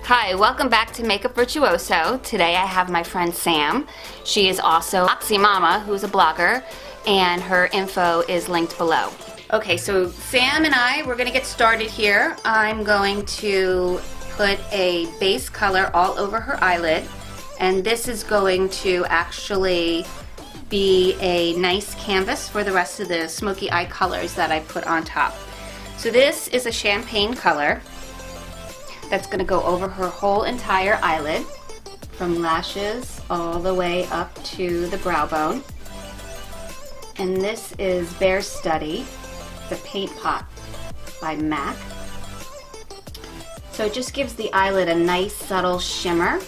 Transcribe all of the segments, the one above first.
Hi, welcome back to Makeup Virtuoso. Today I have my friend Sam. She is also Oxy Mama, who's a blogger, and her info is linked below. Okay, so Sam and we're going to get started here. I'm going to put a base color all over her eyelid, and this is going to actually be a nice canvas for the rest of the smoky eye colors that I put on top. So this is a champagne color that's going to go over her whole entire eyelid, from lashes all the way up to the brow bone. And this is Bare Study, the Paint Pot by MAC. So it just gives the eyelid a nice subtle shimmer.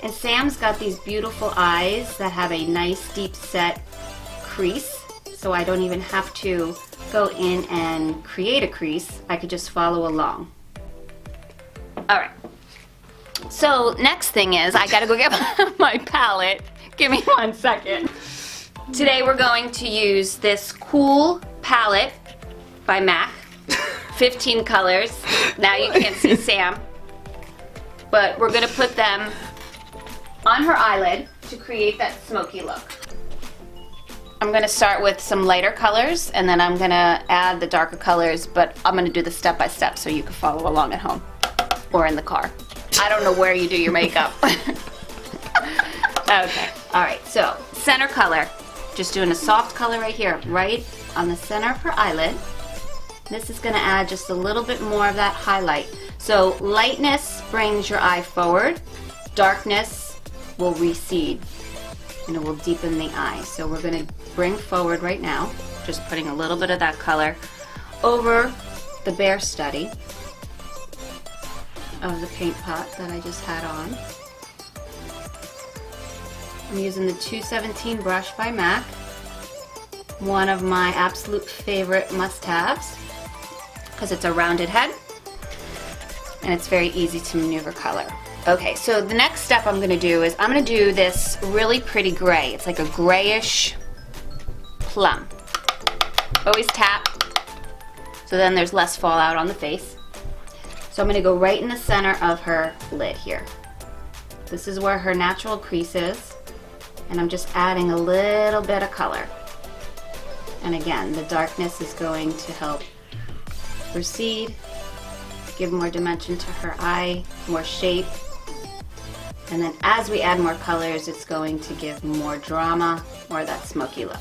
And Sam's got these beautiful eyes that have a nice deep set crease, so I don't even have to go in and create a crease. I could just follow along. Alright, so next thing is I gotta go get my palette. Give me 1 second. Today we're going to use this cool palette by MAC. 15 colors. Now you can't see Sam. But we're gonna put them on her eyelid to create that smoky look. I'm gonna start with some lighter colors and then I'm gonna add the darker colors, but I'm gonna do this step by step so you can follow along at home. Or in the car. I don't know where you do your makeup. Okay, alright, so center color. Just doing a soft color right here, right on the center of her eyelid. This is going to add just a little bit more of that highlight. So lightness brings your eye forward, darkness will recede, and it will deepen the eye. So we're going to bring forward right now, just putting a little bit of that color over the Bare Study of the paint pot that I just had on. I'm using the 217 brush by MAC, one of my absolute favorite must-haves because it's a rounded head and it's very easy to maneuver color. Okay, so the next step I'm going to do is I'm going to do this really pretty gray. It's like a grayish plum. Always tap so then there's less fallout on the face. So I'm going to go right in the center of her lid here. This is where her natural crease is, and I'm just adding a little bit of color. And again, the darkness is going to help recede, give more dimension to her eye, more shape. And then as we add more colors, it's going to give more drama, more of that smoky look.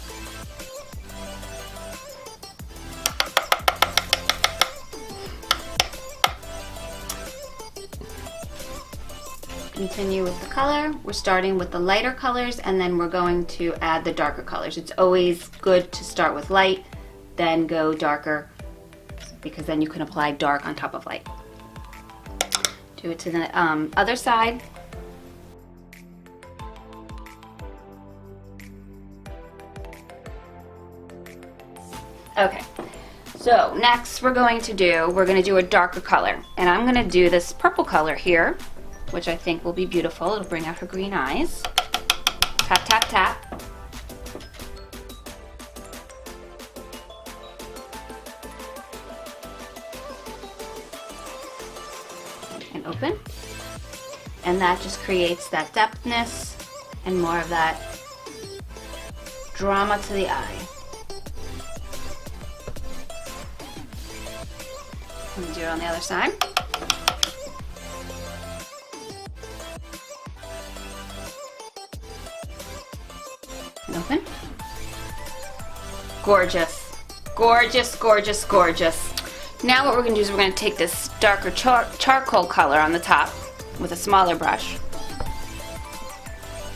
Continue with the color. We're starting with the lighter colors and then we're going to add the darker colors. It's always good to start with light, then go darker, because then you can apply dark on top of light. Do it to the other side. Okay, so next we're going to do a darker color, and I'm going to do this purple color here, which I think will be beautiful. It'll bring out her green eyes. Tap, tap, tap. And open. And that just creates that depthness and more of that drama to the eye. Let me do it on the other side. Open. Gorgeous. Gorgeous, gorgeous, gorgeous. Now what we're going to do is we're going to take this darker charcoal color on the top with a smaller brush.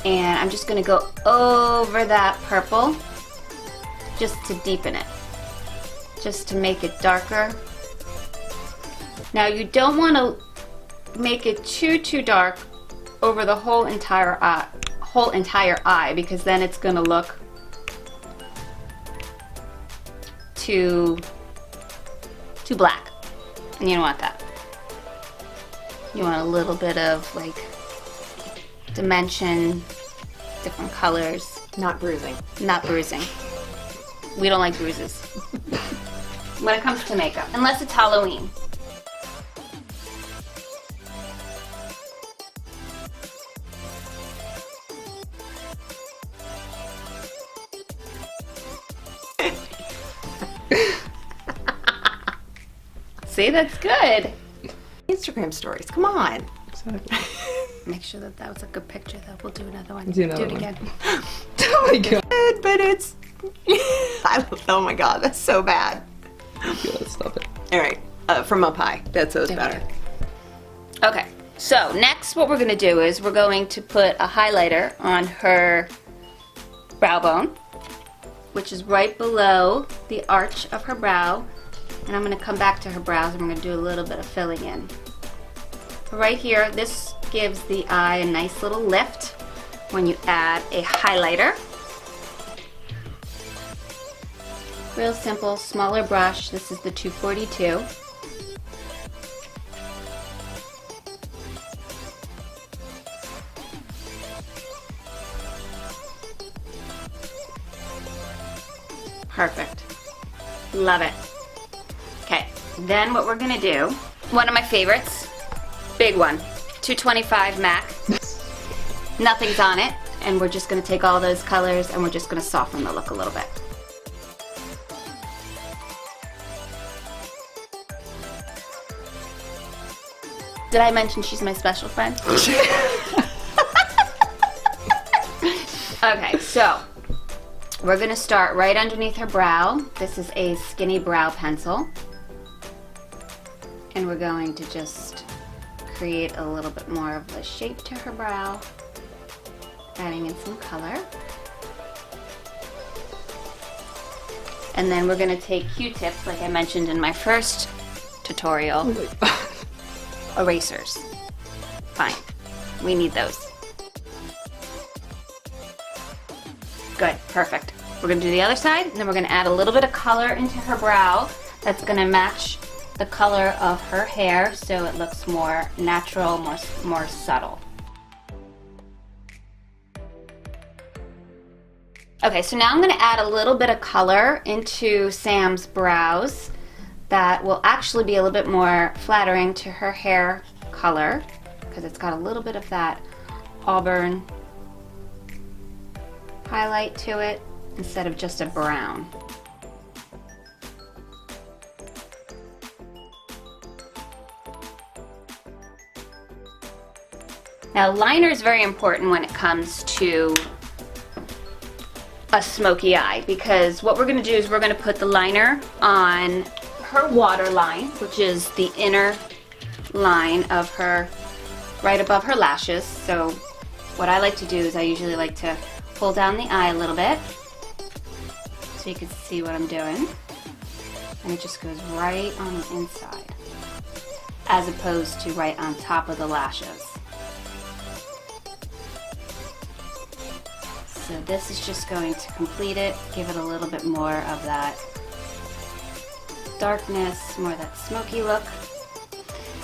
And I'm just going to go over that purple just to deepen it. Just to make it darker. Now you don't want to make it too dark over the whole entire eye, because then it's going to look too black, and you don't want that. You want a little bit of like dimension, different colors. Not bruising. Not bruising. We don't like bruises when it comes to makeup, unless it's Halloween. See, that's good. Instagram stories, come on. Exactly. Make sure that that was a good picture, though. We'll do another one. Do another it one. again. Oh my god. But it's, oh my god, that's so bad. Yeah, stop it. All right, from up high, that's so better. Okay, so next what we're going to do is we're going to put a highlighter on her brow bone, which is right below the arch of her brow. And I'm going to come back to her brows and we're going to do a little bit of filling in. Right here, this gives the eye a nice little lift when you add a highlighter. Real simple, smaller brush. This is the 242. Perfect. Love it. Okay, then what we're gonna do, one of my favorites, big one, 225 MAC. Nothing's on it, and we're just gonna take all those colors and we're just gonna soften the look a little bit. Did I mention she's my special friend? Okay, so we're gonna start right underneath her brow. This is a skinny brow pencil. And we're going to just create a little bit more of a shape to her brow, adding in some color. And then we're going to take Q-tips, like I mentioned in my first tutorial. Erasers. Fine. We need those. Good. Perfect. We're going to do the other side, and then we're going to add a little bit of color into her brow that's going to match the color of her hair so it looks more natural, more subtle. Okay, so now I'm going to add a little bit of color into Sam's brows that will actually be a little bit more flattering to her hair color because it's got a little bit of that auburn highlight to it instead of just a brown. Now, liner is very important when it comes to a smoky eye because what we're going to do is we're going to put the liner on her waterline, which is the inner line of her, right above her lashes. So what I like to do is I usually like to pull down the eye a little bit so you can see what I'm doing. And it just goes right on the inside as opposed to right on top of the lashes. So this is just going to complete it, give it a little bit more of that darkness, more of that smoky look.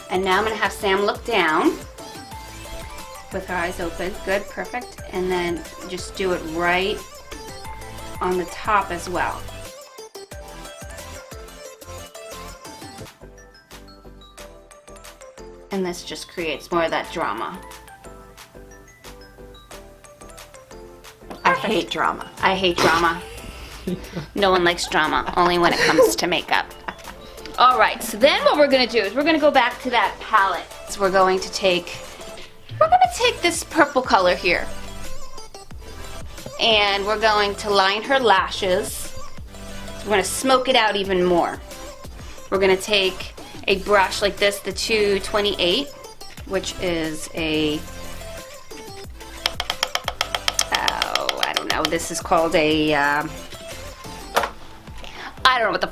And now I'm going to have Sam look down with her eyes open. Good, perfect. And then just do it right on the top as well. And this just creates more of that drama. I hate drama. I hate drama. No one likes drama, only when it comes to makeup. All right, so then what we're gonna do is we're gonna go back to that palette. So we're gonna take this purple color here. And we're going to line her lashes. So we're gonna smoke it out even more. We're gonna take a brush like this, the 228, which is a, this is called a, I don't know what the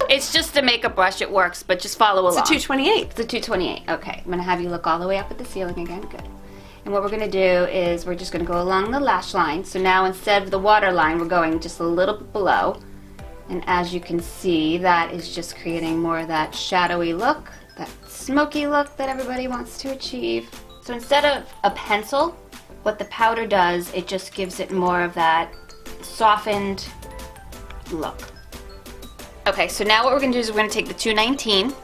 It's just a makeup brush, it works, but just follow along. It's a 228. It's a 228, okay. I'm going to have you look all the way up at the ceiling again, good. And what we're going to do is we're just going to go along the lash line. So now instead of the water line, we're going just a little bit below. And as you can see, that is just creating more of that shadowy look, that smoky look that everybody wants to achieve. So instead of a pencil, what the powder does, it just gives it more of that softened look. Okay, so now what we're going to do is we're going to take the 219.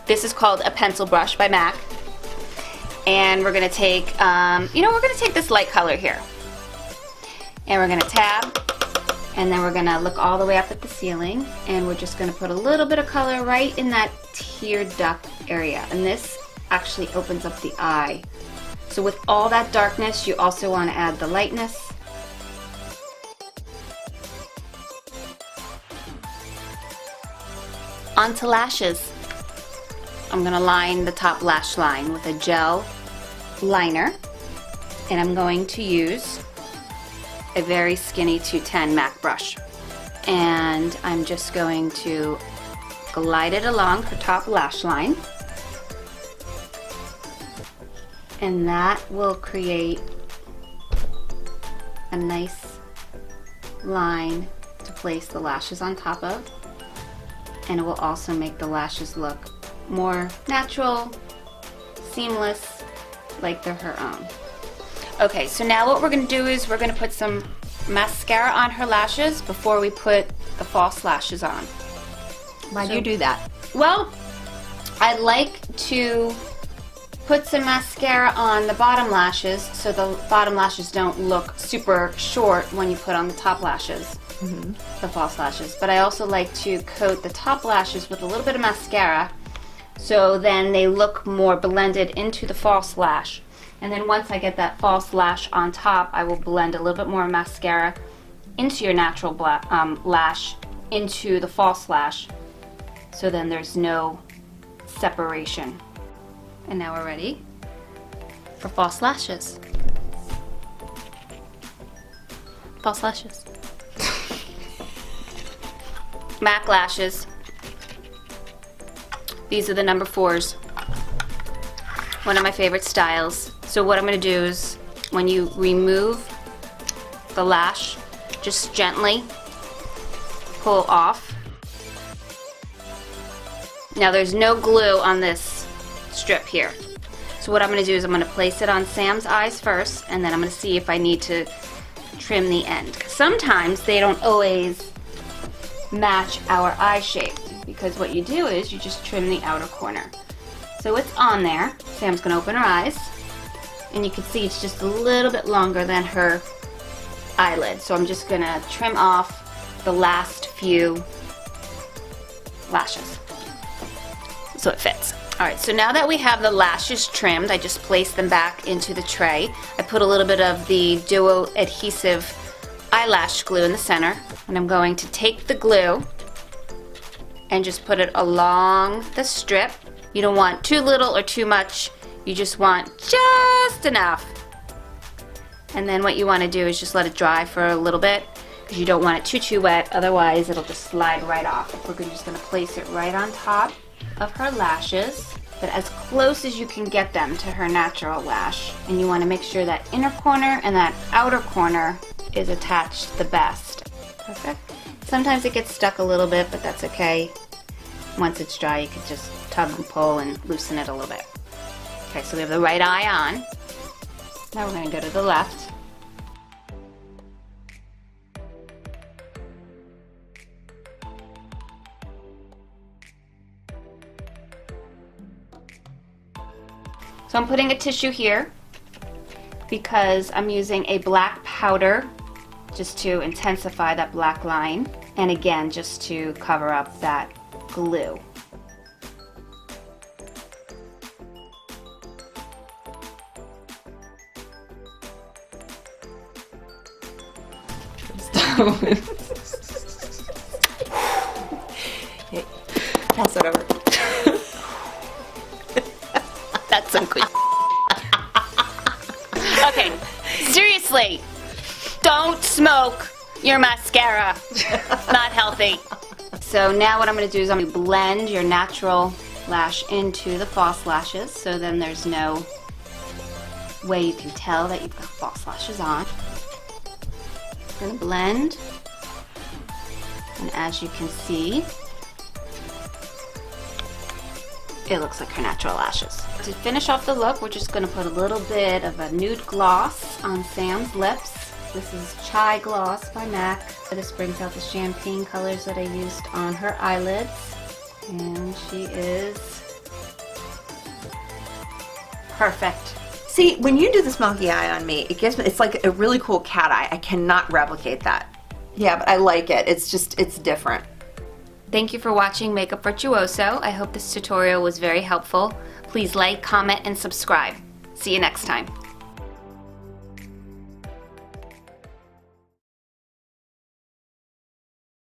This is called a pencil brush by MAC. And we're going to take, we're going to take this light color here. And we're going to tab And then we're gonna look all the way up at the ceiling, and we're just gonna put a little bit of color right in that tear duct area. And this actually opens up the eye. So with all that darkness, you also wanna add the lightness. Onto lashes. I'm gonna line the top lash line with a gel liner, and I'm going to use a very skinny 210 MAC brush. And I'm just going to glide it along her top lash line. And that will create a nice line to place the lashes on top of. And it will also make the lashes look more natural, seamless, like they're her own. Okay, so now what we're going to do is we're going to put some mascara on her lashes before we put the false lashes on. Why do you do that? Well, I like to put some mascara on the bottom lashes so the bottom lashes don't look super short when you put on the top lashes, the false lashes. But I also like to coat the top lashes with a little bit of mascara so then they look more blended into the false lash. And then once I get that false lash on top, I will blend a little bit more mascara into your natural lash, into the false lash, so then there's no separation. And now we're ready for false lashes. False lashes. MAC lashes. These are the number 4s. One of my favorite styles. So what I'm going to do is when you remove the lash, just gently pull off. Now there's no glue on this strip here. So what I'm going to do is I'm going to place it on Sam's eyes first, and then I'm going to see if I need to trim the end. Sometimes they don't always match our eye shape, because what you do is you just trim the outer corner. So it's on there. Sam's going to open her eyes, and you can see it's just a little bit longer than her eyelid. So I'm just going to trim off the last few lashes so it fits. Alright, so now that we have the lashes trimmed, I just place them back into the tray. I put a little bit of the Duo adhesive eyelash glue in the center, and I'm going to take the glue and just put it along the strip. You don't want too little or too much, you just want just enough. And then what you want to do is just let it dry for a little bit, because you don't want it too wet, otherwise it'll just slide right off. We're just going to place it right on top of her lashes, but as close as you can get them to her natural lash. And you want to make sure that inner corner and that outer corner is attached the best. Perfect. Sometimes it gets stuck a little bit, but that's okay. Once it's dry, you can just tug and pull and loosen it a little bit. Okay, so we have the right eye on. Now we're going to go to the left. So I'm putting a tissue here because I'm using a black powder just to intensify that black line, and again just to cover up that glue. Hey, pass it over. That's some good. Okay, seriously, don't smoke your mascara. Not healthy. So now what I'm going to do is I'm going to blend your natural lash into the false lashes, so then there's no way you can tell that you've got false lashes on. I'm going to blend, and as you can see, it looks like her natural lashes. To finish off the look, we're just going to put a little bit of a nude gloss on Sam's lips. This is Chai Gloss by MAC. This brings out the champagne colors that I used on her eyelids. And she is perfect. See, when you do the smoky eye on me, it's like a really cool cat eye. I cannot replicate that. Yeah, but I like it. It's just, it's different. Thank you for watching Makeup Virtuoso. I hope this tutorial was very helpful. Please like, comment, and subscribe. See you next time.